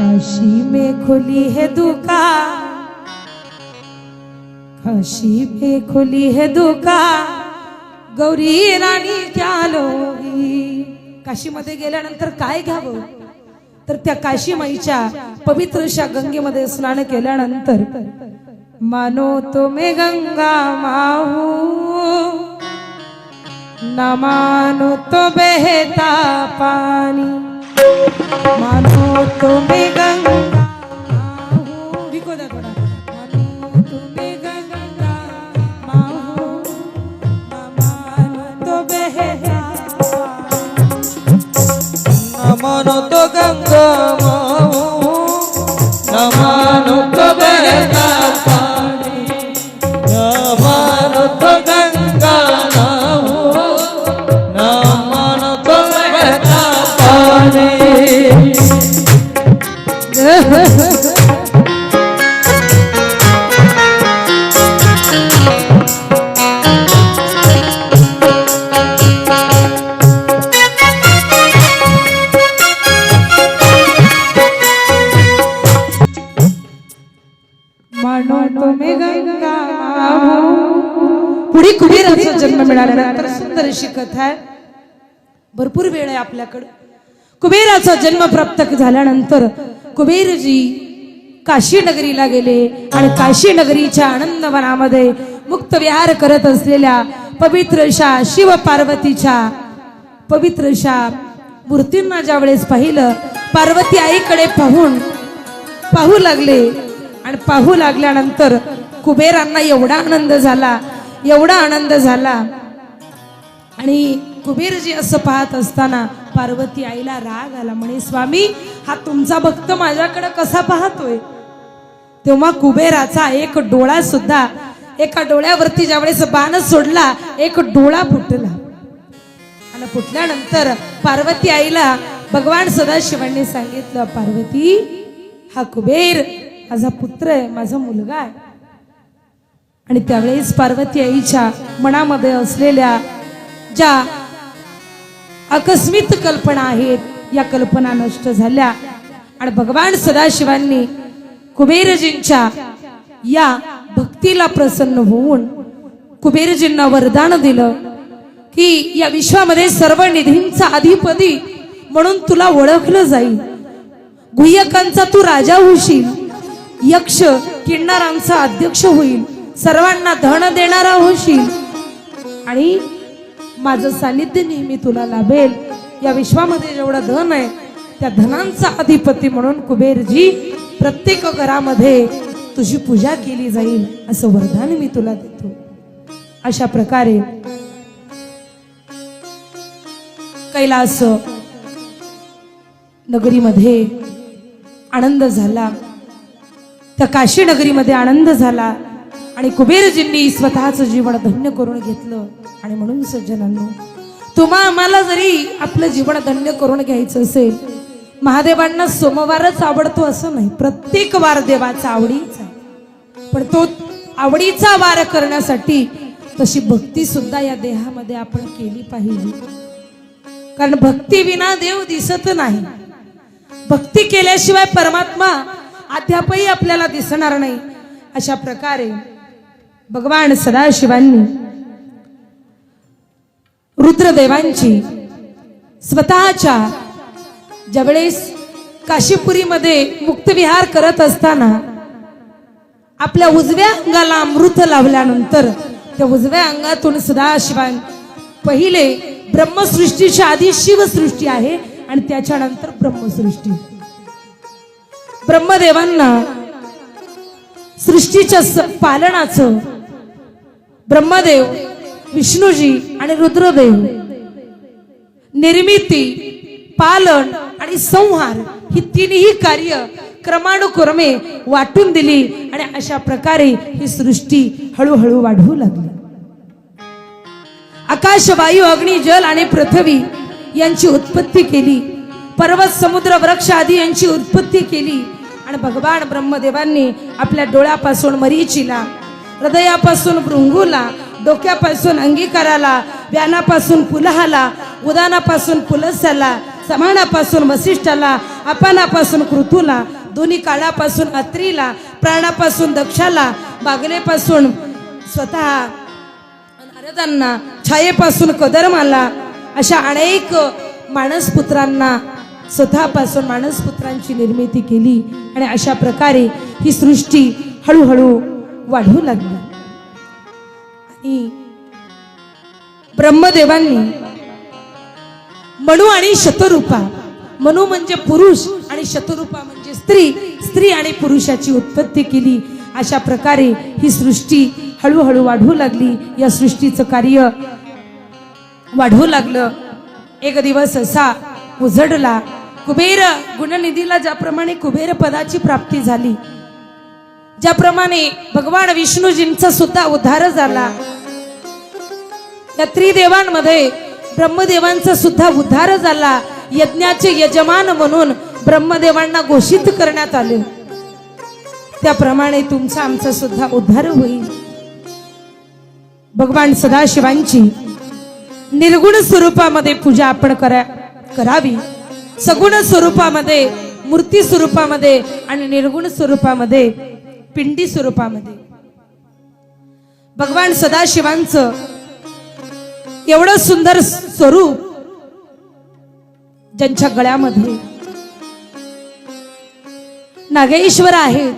काशी में खुली है दुकान, काशी में खुली है दुकान, गौरी राणी क्या लोगी. काशीमध्ये गेल्यानंतर काय घ्यावं तर त्या काशीमाईच्या पवित्र अशा गंगेमध्ये स्नान केल्यानंतर मानो तो मैं गंगा माहू ना मानो तो बहता पानी, मानो तो मैं गंगा माहू. विको दा थोड़ा. मानो तो मैं गंगा माहू ना मानो तो बहता न मानो तो गंगा माहू न मानो तो बहता पानी, न मानो तो गंगा माहू न मानो तो बहता पानी. मानो तुम्ही गंगा माहू. पुढे कुबेराचा जन्म मिळाल्यानंतर सुंदर अशी कथा आहे. भरपूर वेळ आहे आपल्याकडे. कुबेराचा जन्म प्राप्त झाल्यानंतर कुबेरजी काशी नगरीला गेले आणि काशी नगरीच्या आनंदवनामध्ये मुक्त विहार करत असलेल्या पवित्र अशा शिव पार्वतीच्या पवित्र अशा मूर्तींना ज्यावेळेस पाहिलं, पार्वती आईकडे पाहू लागले आणि पाहू लागल्यानंतर कुबेरांना एवढा आनंद झाला आणि कुबेरजी असं पाहत असताना पार्वती आईला राग आला. म्हणे, स्वामी हा तुमचा भक्त माझ्याकडे कसा पाहतोय. तेव्हा कुबेराचा एक डोळा सुद्धा, एका डोळ्यावरती ज्यावेळेस बाण सोडला एक डोळा फुटला आणि फुटल्यानंतर पार्वती आईला भगवान सदाशिवांनी सांगितलं, पार्वती हा कुबेर माझा पुत्र आहे, माझा मुलगा आहे. आणि त्यावेळेस पार्वती आईच्या मनामध्ये असलेल्या ज्या आकस्मित कल्पना आहेत या कल्पना नष्ट झाल्या आणि भगवान सदाशिवांनी कुबेरजींच्या या भक्तीला प्रसन्न होऊन कुबेरजींना वरदान दिलं की या विश्वामध्ये सर्व निधींचा अधिपती म्हणून तुला ओळखलं जाईल. गुह्यकांचा तू राजा होशील, यक्ष किन्नरांचा अध्यक्ष होईल, सर्वांना धन देणारा होशील आणि माझं सानिध्य नेहमी तुला लाभेल. या विश्वामध्ये जेवढं धन आहे त्या धनांचा अधिपती म्हणून कुबेरजी प्रत्येक घरामध्ये तुझी पूजा केली जाईल असं वरदान मी तुला देतो. अशा प्रकारे कैलास नगरीमध्ये आनंद झाला, त्या काशी नगरीमध्ये आनंद झाला आणि कुबेरजींनी स्वतःचं जीवन धन्य करून घेतलं. आणि म्हणून सज्जनांनो, आम्हाला जरी आपलं जीवन धन्य करून घ्यायचं असेल, महादेवांना सोमवारच आवडतो असं नाही, प्रत्येक वार देवाचा आवडीचा आहे. पण तो आवडीचा वार करण्यासाठी तशी भक्ती सुद्धा या देहामध्ये आपण केली पाहिजे. कारण भक्ती विना देव दिसत नाही. भक्ती केल्याशिवाय परमात्मा अद्यापही आपल्याला दिसणार नाही. अशा प्रकारे भगवान सदाशिवांनी रुद्रदेवांची स्वतःच्या ज्यावेळेस काशीपुरीमध्ये मुक्तविहार करत असताना आपल्या उजव्या अंगाला अमृत लावल्यानंतर त्या उजव्या अंगातून सदाशिवान पहिले ब्रह्मसृष्टीच्या आधी शिवसृष्टी आहे आणि त्याच्यानंतर ब्रह्मसृष्टी. ब्रह्मदेवांना सृष्टीच्या पालनाचं ब्रह्मदेव, विष्णूजी आणि रुद्रदेव निर्मिती, पालन आणि संहार ही तिन्ही कार्य क्रमानुक्रमे वाटून दिली आणि अशा प्रकारे ही सृष्टी हळूहळू वाढू लागली. आकाश, वायू, अग्नी, जल आणि पृथ्वी यांची उत्पत्ती केली. पर्वत, समुद्र, वृक्ष आदी यांची उत्पत्ती केली आणि भगवान ब्रह्मदेवांनी आपल्या डोळ्यापासून मरीचीला, हृदयापासून भृंगूला, डोक्यापासून अंगिकाराला, व्यानापासून पुलहाला, उदानापासून पुलसाला समानापासून वसिष्ठाला, अपानापासून कृतूला, दोन्ही काळापासून अत्रीला, प्राणापासून दक्षाला, बागलेपासून स्वतः नारदांना, छायेपासून कदर्माला, अशा अनेक मानसपुत्रांना, स्वतःपासून मानसपुत्रांची निर्मिती केली. आणि अशा प्रकारे ही सृष्टी हळूहळू वाढू लागली. आणि ब्रह्मदेवांनी मनु आणि शतरूपा, मनु म्हणजे पुरुष आणि शतरूपा म्हणजे स्त्री, स्त्री आणि पुरुषाची उत्पत्ती केली. अशा प्रकारे ही सृष्टी हळूहळू वाढू लागली. या सृष्टीचं कार्य वाढू लागलं. एक दिवस असा उजडला. कुबेर गुणनिधीला ज्याप्रमाणे कुबेर पदाची प्राप्ती झाली, ज्याप्रमाणे भगवान विष्णूजींचा सुद्धा उद्धार झाला, या त्रिदेवांमध्ये ब्रह्मदेवांचा सुद्धा उद्धार झाला. यज्ञाचे यजमान म्हणून ब्रह्मदेवांना घोषित करण्यात आले. त्याप्रमाणे तुमचा आमचा सुद्धा उद्धार होईल. भगवान सदाशिवांची निर्गुण स्वरूपामध्ये पूजा आपण करावी. सगुण स्वरूपामध्ये, मूर्ती स्वरूपामध्ये आणि निर्गुण स्वरूपामध्ये, पिंडी स्वरूपामध्ये भगवान सदाशिवांचं एवढं सुंदर स्वरूप, ज्यांच्या गळ्यामध्ये नागेश्वर आहेत,